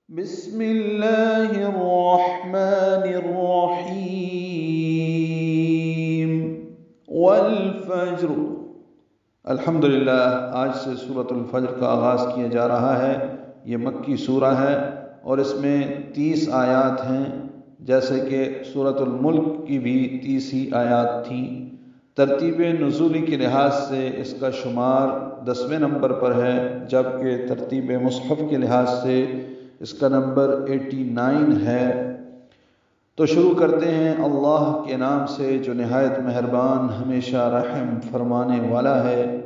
بسم اللہ الرحمن الرحیم والفجر۔ الحمدللہ، آج سے سورۃ الفجر کا آغاز کیا جا رہا ہے۔ یہ مکی سورہ ہے اور اس میں 30 آیات ہیں، جیسے کہ سورۃ الملک کی بھی 30 ہی آیات تھیں۔ ترتیب نزولی کے لحاظ سے اس کا شمار 10ویں نمبر پر ہے، جبکہ ترتیب مصحف کے لحاظ سے اس کا نمبر 89 ہے۔ تو شروع کرتے ہیں اللہ کے نام سے جو نہایت مہربان ہمیشہ رحم فرمانے والا ہے۔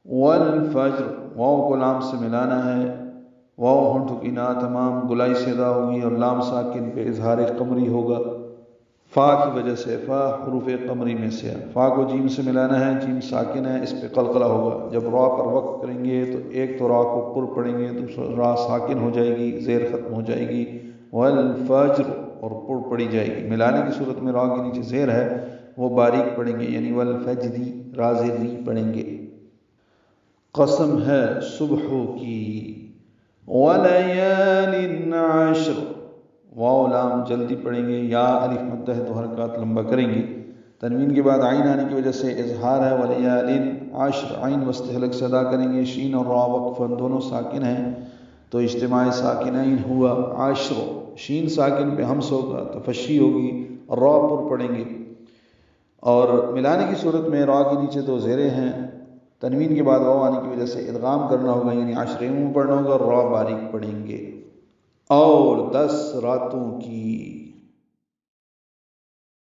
والفجر، واو کو لام سے ملانا ہے۔ واو ہونٹوں کی نا تمام گلائی سے ادا ہوگی اور لام ساکن پہ اظہار قمری ہوگا۔ فا کی وجہ سے، فا حروف قمری میں سے، فا کو جیم سے ملانا ہے، جیم ساکن ہے، اس پہ قلقلہ ہوگا۔ جب را پر وقف کریں گے تو ایک تو را کو پر پڑھیں گے، دوسرا را ساکن ہو جائے گی، زیر ختم ہو جائے گی، والفجر اور پر پڑھی جائے گی۔ ملانے کی صورت میں را کے نیچے زیر ہے، وہ باریک پڑھیں گے، یعنی والفجری، را زیر ری پڑھیں گے۔ قسم ہے صبحوں کی، ولیال عشر، واو لام جلدی پڑھیں گے، یا الف مدہ ہے تو حرکات لمبا کریں گے۔ تنوین کے بعد عین آنے کی وجہ سے اظہار ہے، ولیال عشر، عین وسط حلق سے ادا کریں گے۔ شین اور را وقفاً دونوں ساکن ہیں تو اجتماع ساکنین ہوا عشر۔ شین ساکن پہ ہمس ہوگا، تفشی ہوگی، اور را پر پڑھیں گے۔ اور ملانے کی صورت میں را کے نیچے دو زیریں ہیں، تنوین کے بعد واو آنے کی وجہ سے ادغام کرنا ہوگا، یعنی عشریں پڑھنا ہوگا اور را باریک پڑھیں گے۔ اور 10 راتوں کی،